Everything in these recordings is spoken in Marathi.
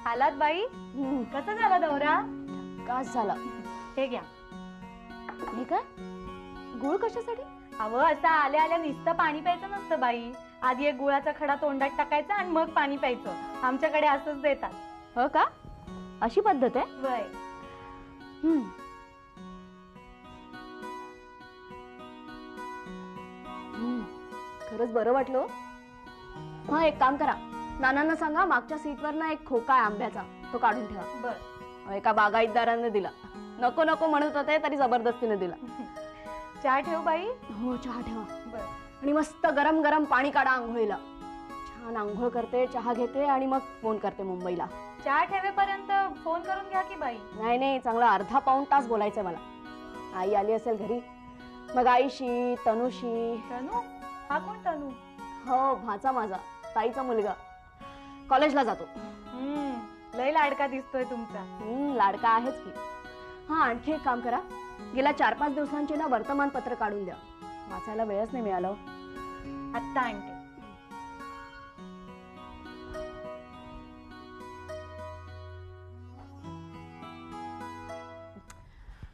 आलात बाई? कसा झाला दौरा? कास झाला. हे घ्या. हे काय? गुळ कशासाठी? अव असं आल्या आल्या नुसतं पाणी प्यायचं नसतं बाई. आधी एक गुळाचा खडा तोंडात टाकायचा आणि मग पाणी प्यायचं. आमच्याकडे असंच देतात. हो का? अशी पद्धत आहे? वय. खरंच बरं वाटलं. हा एक काम करा, नानांना सांगा मागच्या सीटवर ना एक खोका आहे आंब्याचा, तो काढून ठेवा. बर. एका बागायतदाराने दिला. नको नको म्हणत होते तरी जबरदस्तीने दिला. चहा ठेव बाई. हो चहा ठेवा. बर. आणि मस्त गरम गरम पाणी काढा आंघोळीला. छान आंघोळ करते, चहा घेते आणि मग फोन करते मुंबईला. चहा ठेवेपर्यंत फोन करून घ्या की बाई. नाही नाही, चांगला अर्धा पाऊण तास बोलायचंय मला. आई आली असेल घरी, मग आईशी, तनुशी. तनू? हा कोण तनू? हो, भाचा माझा, ताईचा मुलगा. कॉलेजला जातो. लय लाडका दिसतोय तुमचा. लाडका आहेच की. हा आणखी एक काम करा, गेल्या 4-5 दिवसांचे ना वर्तमानपत्र काढून द्या. वाचायला वेळच नाही मिळाला. आत्ता आणते.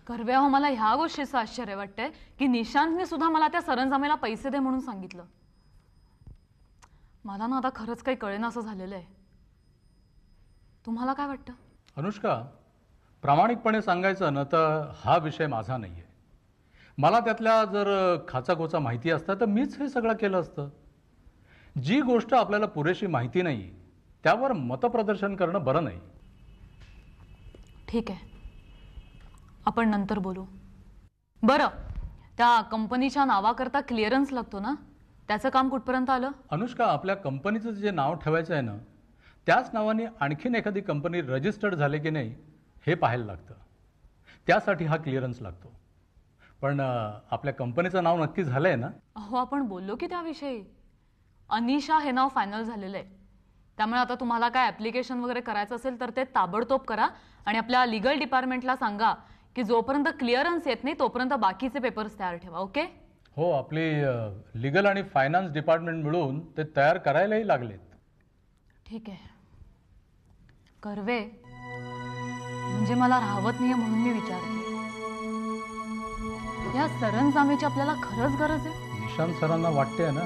कर्व्या हो, मला ह्या गोष्टीचं आश्चर्य वाटतंय की निशांतने सुद्धा मला त्या सरंजामेला पैसे दे म्हणून सांगितलं. मला ना आता खरंच काही कळेना असं झालेलं आहे. तुम्हाला काय वाटतं? अनुष्का, प्रामाणिकपणे सांगायचं ना तर हा विषय माझा नाही आहे. मला त्यातल्या जर खाचाखोचा माहिती असता तर मीच हे सगळं केलं असतं. जी गोष्ट आपल्याला पुरेशी माहिती नाही त्यावर मतप्रदर्शन करणं बरं नाही. ठीक आहे, आपण नंतर बोलू. बरं, त्या कंपनीच्या नावाकरता क्लिअरन्स लागतो ना, त्याचं काम कुठपर्यंत आलं? अनुष्का, आपल्या कंपनीचं जे नाव ठेवायचं आहे ना त्याच नावाने आणखीन एखादी कंपनी रजिस्टर्ड झाले की नाही हे पाहायला लागतं. त्यासाठी हा क्लिअरन्स लागतो. पण आपल्या कंपनीचं नाव नक्की झालं आहे ना? हो, आपण बोललो की त्याविषयी. अनिशा हे नाव फायनल झालेलं आहे. त्यामुळे आता तुम्हाला काय ॲप्लिकेशन वगैरे करायचं असेल तर ते ताबडतोब करा आणि आपल्या लीगल डिपार्टमेंटला सांगा की जोपर्यंत क्लिअरन्स येत नाही तोपर्यंत बाकीचे पेपर्स तयार ठेवा. ओके? हो, आपली लीगल आणि फायनान्स डिपार्टमेंट मिळून ते तयार करायलाही लागलेत. ठीक आहे. कर्वे, म्हणजे मला राहवत नाही म्हणून मी विचारते, या सरंजामेची आपल्याला खरंच गरज आहे? निशांत सरांना वाटते ना.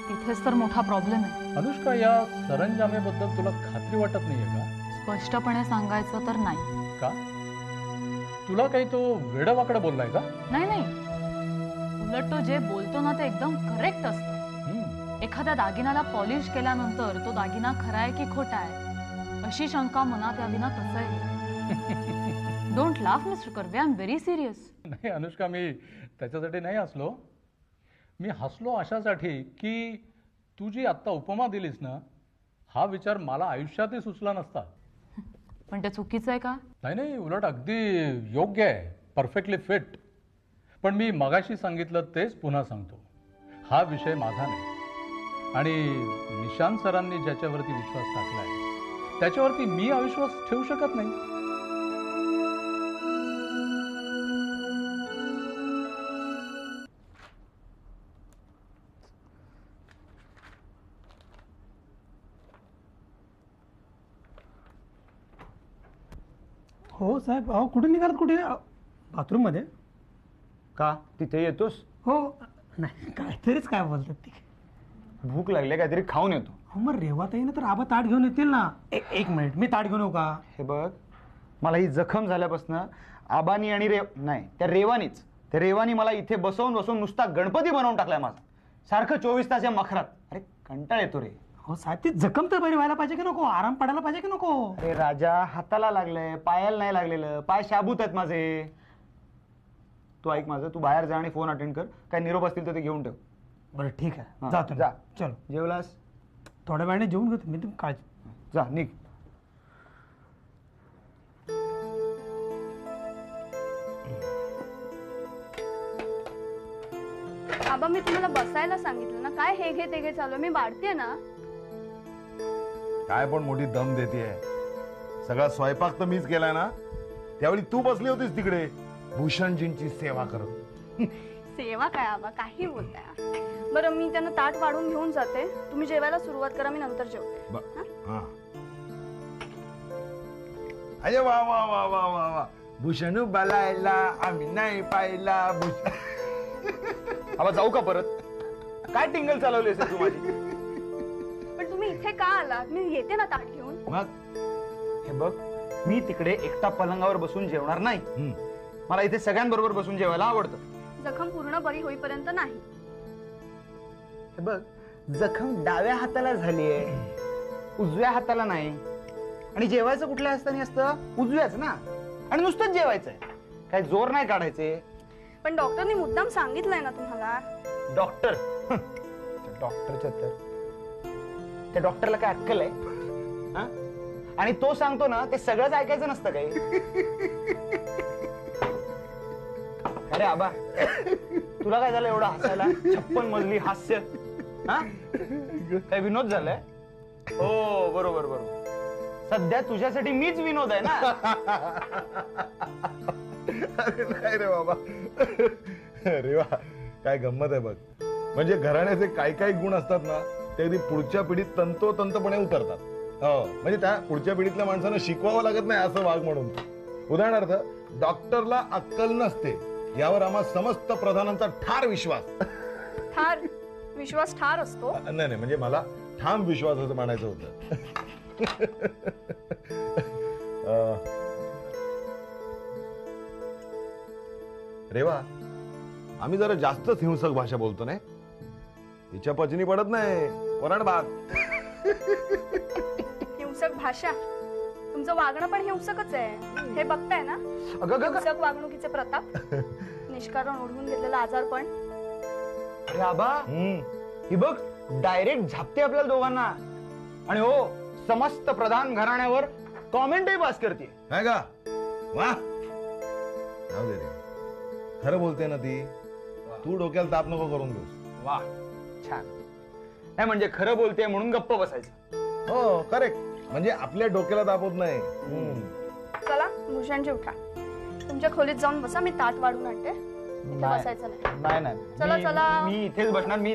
तिथेच तर मोठा प्रॉब्लेम आहे. अनुष्का, या सरंजामेबद्दल तुला खात्री वाटत नाहीये का? स्पष्टपणे सांगायचं तर नाही. का? तुला काही तो वेडवाकडं बोललाय का? नाही नाही, उलट तो जे बोलतो ना ते एकदम करेक्ट असतं. एखाद्या दागिन्याला पॉलिश केल्यानंतर तो दागिना खरा आहे की खोटा आहे अशी शंका मनात यावी ना, तसं आहे. Don't laugh mister Karve, I am very serious. नाही अनुष्का, मी त्याच्यासाठी नाही हसलो. मी हसलो अशासाठी की तू जी आत्ता उपमा दिलीस ना, हा विचार मला आयुष्यातही सुचला नसता. पण ते चुकीचं आहे का? नाही नाही, उलट अगदी योग्य आहे, परफेक्टली फिट. पण मी मगाशी सांगितलं तेच पुन्हा सांगतो, हा विषय माझा नाही. आणि निशांत सरांनी ज्याच्यावरती विश्वास टाकलाय त्याच्यावरती मी अविश्वास ठेवू शकत नाही. हो साहेब. अहो कुठे निघालात? कुठे? बाथरूम मध्ये. का तिथे येतोस? हो. नाही, काहीतरीच काय बोलतात ते. भूक लागली, काहीतरी खाऊन येतो. हो, मग रेवाताई ना तर आबा ताट घेऊन येतील ना. एक मिनिट, मी ताट घेऊन येऊ का? हे बघ, मला ही जखम झाल्यापासून आबानी आणि नाही त्या रेवानीच, त्या रेवानी मला इथे बसवून बसवून नुसता गणपती बनवून टाकलाय माझा. सारखं 24 तास या मखरात. अरे कंटाळ येतो रे. हो साहेब, ती जखम तर बरी व्हायला पाहिजे की नको? आराम पडायला पाहिजे की नको? अरे राजा, हाताला लागलंय, पायाला नाही लागलेलं. पाय शाबूत आहेत माझे. तू ऐक माझं, तू बाहेर जा आणि फोन अटेंड कर. काय निरोप असतील तर ते घेऊन ठेव. बरं ठीक आहे, जातो. जा. चलो. जेवलास? थोड्या वेळाने जेवून घेतो मी. तुम्ही काळजी. जा, निघ. आबा, मी तुम्हाला बसायला सांगितलं ना. काय हे घे ते घे चालू? मी वाढते ना. काय पण मोठी दम देतेय. सगळा स्वयंपाक तर मीच केलाय ना. त्यावेळी तू बसली होतीस तिकडे भूषणजींची सेवा करत. सेवा काय आबा, काही बोलताय. बरं मी त्यांना ताट वाढून घेऊन जाते, तुम्ही जेवायला सुरुवात करा, मी नंतर जेवते. हा? हा. अरे वा वा वा वा वा वा, भूषणू बलायला आम्ही नाही पाहिला. आबा जाऊ का परत? काय टिंगल चालवली तू माझी? पण तुम्ही इथे का आलात? मी येते ना ताट घेऊन. मग हे बघ, मी तिकडे एकटा पलंगावर बसून जेवणार नाही. मला इथे सगळ्यांबरोबर बसून जेवायला आवडतं. जखम पूर्ण बरी होईपर्यंत नाही. हे बघ, जखम डाव्या हाताला झालीये, उजव्या हाताला नाही. आणि जेवायचं कुठल्या हाताने असतं? उजव्याच ना. आणि नुसतंच जेवायचंय, काही जोर नाही काढायचे. पण डॉक्टरने मुद्दाम सांगितलंय ना तुम्हाला. डॉक्टर डॉक्टरच्या तर त्या डॉक्टरला काय अक्कल आहे? हा? आणि तो सांगतो ना, ते सगळंच ऐकायचं नसतं काही. अरे आबा, तुला काय झालं एवढं हसायला? 56 मजली हास्य. हा? काय विनोद झालाय? हो बरोबर बरोबर. सध्या तुझ्यासाठी मीच विनोद आहे ना. अरे नाही रे बाबा. अरे वा, काय गंमत आहे बघ. म्हणजे घराण्याचे काही काही गुण असतात ना, ते अगदी पुढच्या पिढीत तंतोतंतपणे उतरतात. हो, म्हणजे त्या पुढच्या पिढीतल्या माणसांना शिकवावं लागत नाही असं वाघ म्हणून. उदाहरणार्थ, डॉक्टरला अक्कल नसते यावर आम्हा समस्त प्रधानांचा ठार विश्वास. ठार विश्वास ठार असतो? नाही नाही, म्हणजे मला ठाम विश्वास असं म्हणायचं होतं. रेवा, आम्ही जरा जास्तच हिंसक भाषा बोलतो नाही? तिच्या पचनी पडत नाही वरण भात. हिंसक भाषा? तुमचं वागणं पण हिंसकच आहे, हे बघताय ना. हिंसक वागणुकीचे प्रताप, निष्कारण ओढवून घेतलेला आजारपण. अरे आबा, ही बघ डायरेक्ट झापते आपल्याला दोघांना. आणि हो, समस्त प्रधान घराण्यावर कॉमेंटही पास करते. नाही का? वा, जाऊ दे रे, खरं बोलते ना ती. तू डोक्याला ताप नको करून घेऊस. वा, छान. नाही म्हणजे खरं बोलते म्हणून गप्प बसायचं. हो करेक्ट, म्हणजे आपल्या डोक्याला ताप होत नाही. चला भूषणजी उठा, तुमच्या खोलीत जाऊन बसा, मी ताट वाढून आणते. इथे बसायचं नाही. नाही चला चला, मी इथेच बसणार. मी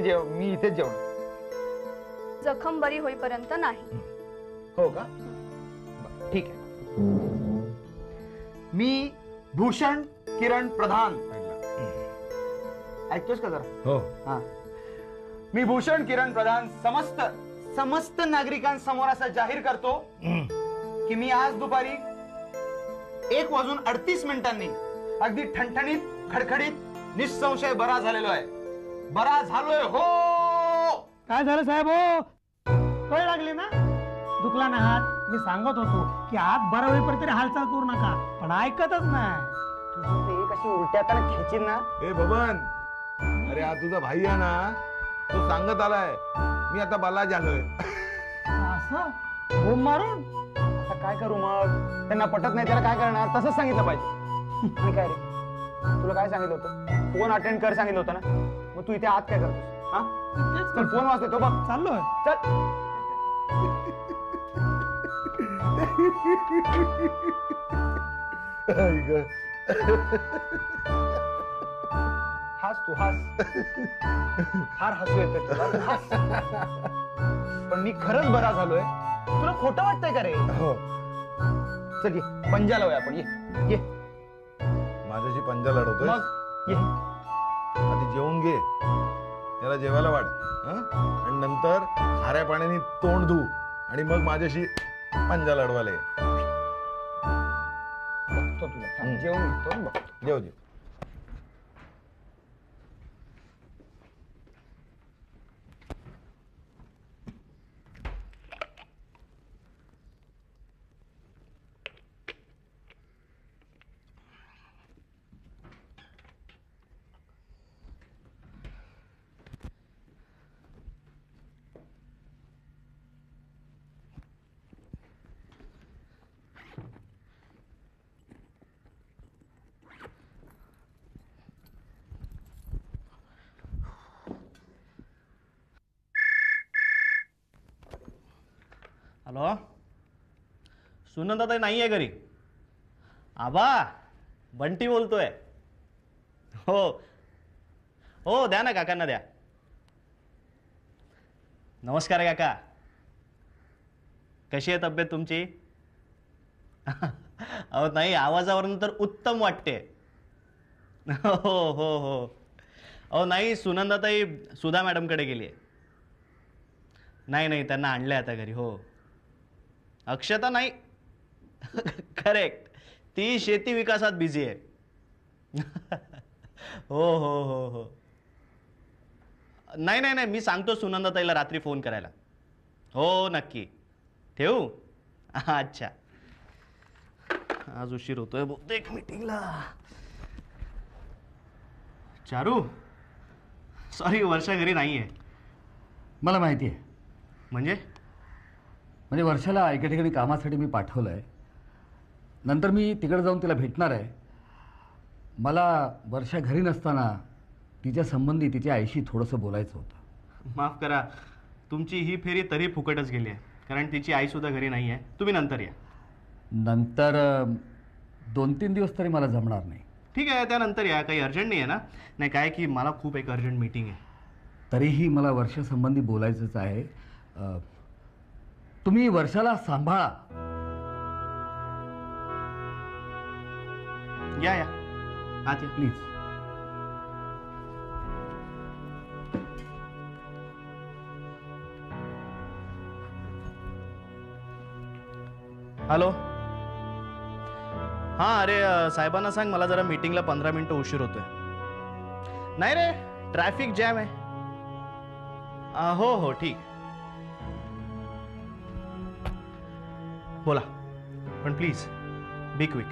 इथेच जेवणार. जखम बरी होईपर्यंत नाही. हो का? ठीक आहे. मी भूषण किरण प्रधान. ऐकतोस का जरा? हो. हा. मी भूषण किरण प्रधान समस्त नागरिकांसमोर असं जाहीर करतो की मी आज दुपारी 1:38 अगदी ठणठणीत, खडखडीत, निसंशय बरा झालेलो आहे. बरा झालोय. हो. काय झालं साहेब? हो, कळ लागले ना? दुखला ना हात? मी सांगत होतो की हात बरा होईपर्यंत तरी हालचाल करू नका, पण ऐकतच नाही. तुझं ते कशी उलट्या हाताने खेचीन ना. ए बबन, अरे हा तुझा भाई आहे ना, तो सांगत आलाय मी आता बाला झालोय. असं होम मारून आता काय करू मग? त्यांना पटत नाही, त्याला काय करणार? तसंच सांगितलं पाहिजे. आणि काय रे, तुला काय सांगितलं होतं? फोन अटेंड कर सांगितलं होतं ना. मग तू इथे आत काय करतोस? हा, चल फोन वाजतोय तो बघ. चाललोय. चल. हास तू हास. फार हसू येतं तुला, तू हास. पण मी खरंच बरा झालोय. तुला खोटं वाटतंय का रे? हो. चल ये, पंजा लावूया आपण. ये ये. माझ्याशी पंजा लढवतोय. मग ये. आधी जेवून घे, त्याला जेवायला वाढ. आणि नंतर खाऱ्या पाण्याने तोंड धू आणि मग माझ्याशी पंजा लढवायला ये. बघतो तुला. थांब, जेवून घेतो. बघतो. जेव जेव. हॅलो, सुनंदाताई नाही आहे घरी. आबा, बंटी बोलतोय. हो, हो द्या ना, काकांना द्या. नमस्कार काका, कशी आहे तब्येत तुमची? अहो नाही, आवाजावरून तर उत्तम वाटते. हो हो हो. अहो नाही, सुनंदाताई सुधा मॅडमकडे गेली आहे. नाही नाही, त्यांना आणले आता घरी. हो, अक्षता नाही. करेक्ट, ती शेती विकासात बिझी आहे. हो हो हो हो. नाही नाही नाही, मी सांगतो सुनंदाताईला रात्री फोन करायला. हो नक्की. ठेवू? अच्छा, आज उशीर होतोय बहुतेक मीटिंगला. चारू, सॉरी, वर्षा घरी नाहीये. मला माहिती आहे. म्हणजे वर्षाला एका ठिकाणी कामासाठी मी पाठवलं आहे. नंतर मी तिकडे जाऊन तिला भेटणार आहे. मला वर्षा घरी नसताना तिच्या संबंधी तिच्या आईशी थोडंसं बोलायचं होतं. माफ करा, तुमची ही फेरी तरी फुकटच गेली आहे, कारण तिची आई सुद्धा घरी नाही आहे. तुम्ही नंतर या. नंतर 2-3 दिवस तरी मला जमणार नाही. ठीक आहे, त्यानंतर या. काही अर्जंट नाही आहे ना? नाही, काय की मला खूप एक अर्जंट मीटिंग आहे. तरीही मला वर्षासंबंधी बोलायचंच आहे. तुम्ही वर्षाला सांभाळा. या या, आत या प्लीज. हॅलो. हां, अरे साहेबांना सांग मला जरा मीटिंगला 15 मिनिटं उशीर होतोय. नाही रे, ट्रॅफिक जॅम आहे. हो हो ठीक. बोला, पण प्लीज बी क्विक.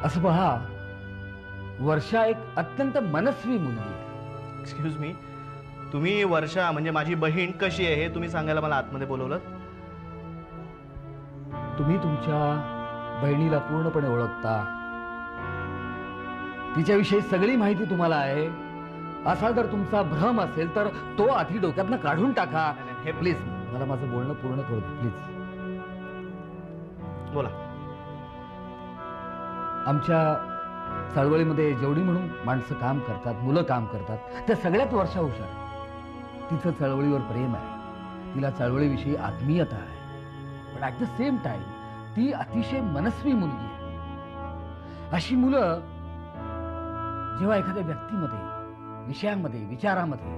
असं पहा, वर्षा एक अत्यंत मनस्वी मुलगी आहे. एक्सक्यूज मी, तुम्ही वर्षा म्हणजे माझी बहीण कशी आहे हे तुम्ही सांगायला मला आतमध्ये बोलवलं? तुम्ही तुमच्या बहिणीला पूर्णपणे ओळखता, तिच्याविषयी सगळी माहिती तुम्हाला आहे. असा जर तुमचा भ्रम असेल तर तो आधी डोक्यातनं काढून टाका. हे प्लीज, मला माझं बोलणं पूर्ण करू दे प्लीज. बोला. आमच्या चळवळीमध्ये जेवढी म्हणून माणसं काम करतात, मुलं काम करतात, त्या सगळ्यात वर्षा हुशार आहे. तिचं चळवळीवर प्रेम आहे, तिला चळवळीविषयी आत्मीयता आहे. पण ॲट द सेम टाइम ती अतिशय मनस्वी मुलगी आहे. अशी मुलं जेव्हा एखाद्या व्यक्तीमध्ये, विषयांमध्ये, विचारामध्ये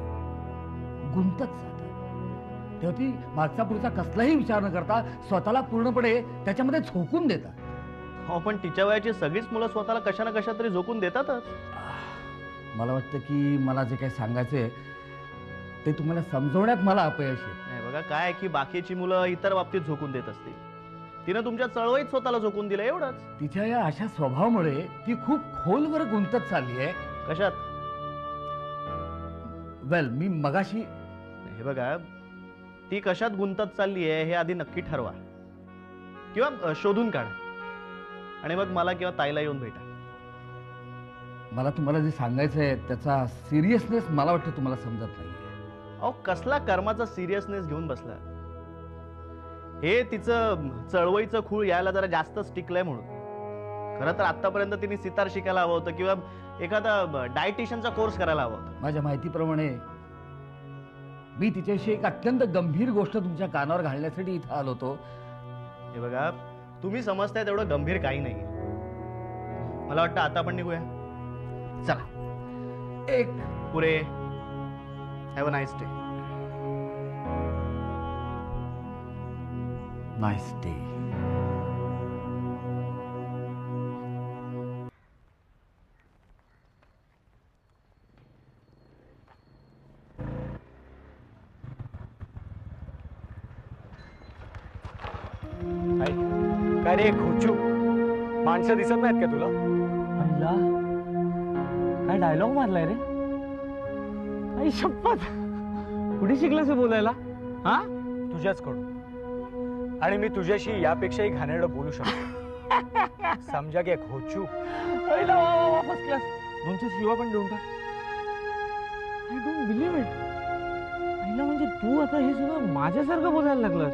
गुंतत जातात, तेव्हा ती मागचा पुढचा कसलाही विचार न करता स्वतःला पूर्णपणे त्याच्यामध्ये झोकून देतात. हो, पण तिच्या वयाची सगळीच मुलं स्वतःला कशा ना कशा तरी झोकून देतातच. मला वाटतं की मला जे काही सांगायचंय ते तुम्हाला समजवण्यात मला अपयश आहे. नाही बघा, काय की बाकीची मुलं इतर बाबतीत झोकून देत असतील, तिनं तुमच्या चळवळीत स्वतःला झोकून दिलं, एवढंच. तिच्या या अशा स्वभावामुळे ती खूप खोलवर गुंतत चालली आहे. कशात? वेल, मी मगाशी हे बघा, ती कशात गुंतत चालली आहे हे आधी नक्की ठरवा किंवा शोधून काढा, आणि मग मला किंवा ताईला येऊन भेटा. मला तुम्हाला जे सांगायचं आहे त्याचा सिरियसनेस मला वाटतं तुम्हाला समजत नाहीये. अहो, कसला कर्माचा सिरियसनेस घेऊन बसला? हे तिचं चळवळीचं खूळ यायला जरा जास्तच टिकलंय म्हणून. खरं तर आतापर्यंत तिने सितार शिकायला हवं होतं किंवा एखादा डायटिशियनचा कोर्स करायला हवा होता. माझ्या माहितीप्रमाणे मी तिच्याशी एक अत्यंत गंभीर गोष्ट तुमच्या कानावर घालण्यासाठी इथं आलो होतो. हे बघा, तुम्ही समजताय तेवढं गंभीर काही नाही. मला वाटतं आता आपण निघूया. चला. एक पुरे. Have a nice day. Nice day. काय रे खोचू, माणसं दिसत नाहीत का तुला? काय डायलॉग मारलाय रे? आई शपथ, कुठे शिकलास बोलायला? हा, तुझ्याचकडून. आणि मी तुझ्याशी यापेक्षाही घाणेरडं बोलू शकतो. समजा की खोचू. First class. 2 शिवा पण देऊन टाक. I don't believe it. पहिला म्हणजे तू आता हे सगळं माझ्यासारखं बोलायला लागलास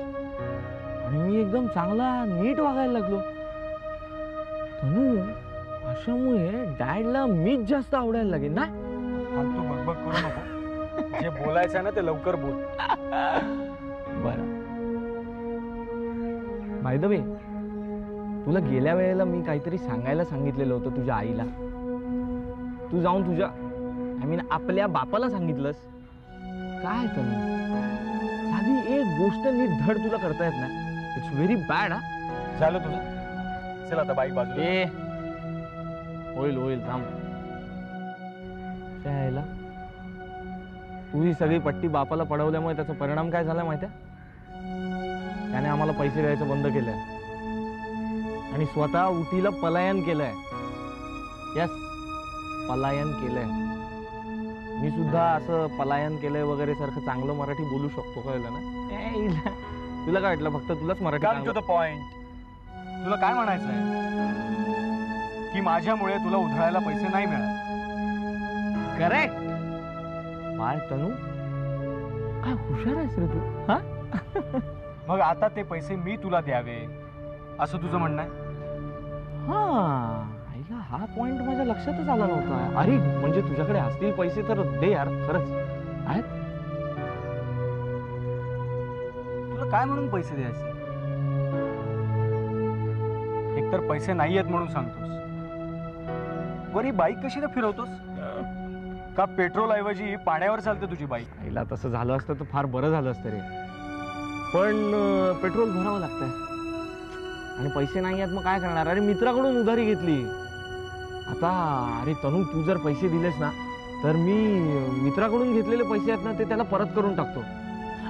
आणि मी एकदम चांगला नीट वागायला लागलो. तनू, तुझ्यामुळे डॅडला मीच जास्त आवडायला लागेल ना. फालतू बकबक करू नको. जे बोलायचं ना ते लवकर बोल. बरं. बाय द वे, तुला गेल्या वेळेला मी काहीतरी सांगायला सांगितलेलं होतं तुझ्या आईला. तू जाऊन तुझ्या आपल्या बापाला सांगितलंस काय? तर साधी एक गोष्ट नीट धड तुला करता येत नाही. It's very bad. हा झालं तुझं. चल आता बाईक बाजूला. ए होईल होईल थांब. यायला तू ही सगळी पट्टी बापाला पडवल्यामुळे त्याचा परिणाम काय झाला माहिती आहे? त्याने आम्हाला पैसे द्यायचं बंद केलंय आणि स्वतः उटीला पलायन केलंय. यस, पलायन केलंय. मी सुद्धा असं पलायन केलंय वगैरे सारखं चांगलं मराठी बोलू शकतो, कळलं ना? तुला काय वाटलं फक्त तुलाच मराठी? To the point. तुला काय म्हणायचंय की माझ्यामुळे तुला उधळायला पैसे नाही मिळाले? करेक्ट. बाळ तनू, काय हुशार आहेस रे तू. हा मग आता ते पैसे मी तुला द्यावे असं तुझं म्हणणं आहे? हा पॉइंट माझ्या लक्षातच आला नव्हता. अरे म्हणजे तुझ्याकडे असतील पैसे तर दे यार, खरंच आहेत. तुला काय म्हणून पैसे द्यायचे? एकतर पैसे नाही आहेत म्हणून सांगतोस, वर ही बाईक कशी फिरवतोस? का पेट्रोल ऐवजी पाण्यावर चालते तुझी बाईक? आईला तसं झालं असतं तर फार बरं झालं असतं रे, पण पेट्रोल भरावं लागतंय आणि पैसे नाही आहेत. मग काय करणार? अरे मित्राकडून उधारी घेतली. आता अरे तनू, तू जर पैसे दिलेस ना तर मी मित्राकडून घेतलेले पैसे आहेत ना ते त्याला परत करून टाकतो.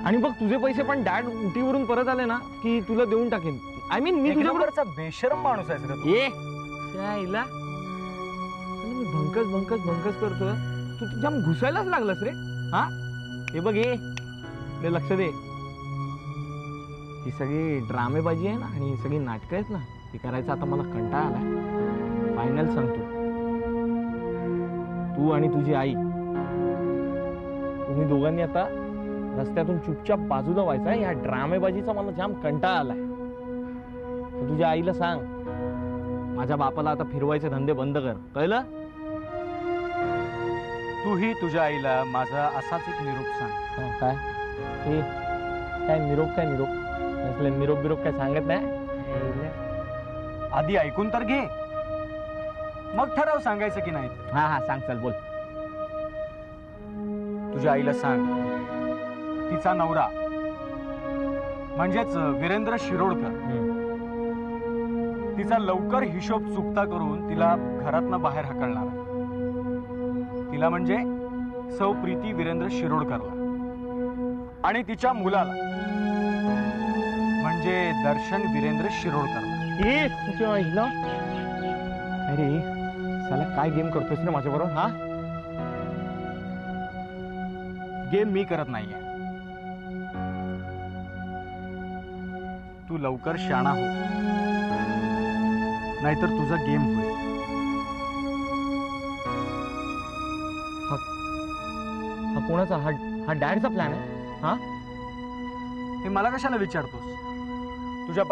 आणि बघ तुझे पैसे पण डॅड उटीवरून परत आले ना की तुला देऊन टाकेन. आय मीन मी तुझ्याकडचा बेशरम माणूस आहेस रे तू. आईला मी भंकस करतोय. तू तुझ्या घुसायलाच लागलास रे. हा हे बघ, हे लक्ष दे. ही सगळी ड्रामेबाजी आहे ना आणि ही सगळी नाटकं आहेत ना, ती करायचं आता मला कंटाळा आलाय. फायनल सांगतो, तू आणि तुझी आई, तुम्ही दोघांनी आता रस्त्यातून चुपचाप बाजूला व्हायचा. या ड्रामेबाजीचा मला जाम कंटाळा आलाय. तुझ्या आईला सांग माझ्या बापाला आता फिरवायचे धंदे बंद कर, कळलं? तूही तुझ्या आईला माझा असाच एक निरोप सांग. काय हे काय निरोप? काय निरोप? निरोप बिरोप काय सांगत नाही. आधी ऐकून तर घे, मग ठराव सांगायचं की नाही. हा सांग, चल बोल. तुझ्या आईला सांग तिचा नवरा म्हणजेच वीरेंद्र शिरोडकर तिचा लवकर हिशोब चुकता करून तिला घरातनं बाहेर हाकलणार. तिला म्हणजे सौ प्रीती वीरेंद्र शिरोडकरला आणि तिच्या मुलाला म्हणजे दर्शन वीरेंद्र शिरोडकरला. अरे साला काय गेम करतोस रे माझ्या बरोबर? हा गेम मी करत नाहीये. तू लवकर शाणा हो, नाहीतर तुझा गेम होईल. हा कोणाचा? हा डॅडचा प्लॅन आहे? हा हे मला कशाला विचारतोस? तुझ्या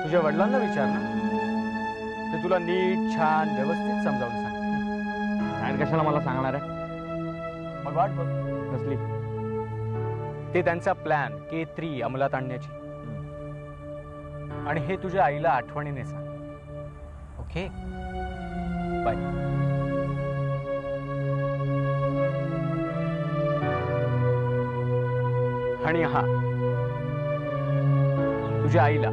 तुझ्या वडिलांना विचार ना, ते तुला नीट छान व्यवस्थित समजावून सांग. डॅड कशाला मला सांगणार आहे? मग वाट बघ कसली? ते त्यांचा प्लॅन K3 अंमलात आणण्याची. आणि हे तुझ्या आईला आठवणीने सांग. Okay, bye. आणि हा तुझ्या आईला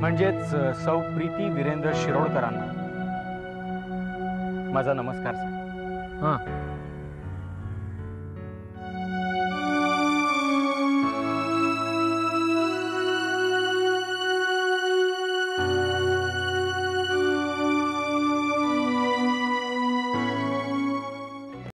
म्हणजेच सौ प्रीती वीरेंद्र शिरोडकरांना माझा नमस्कार सांग. हा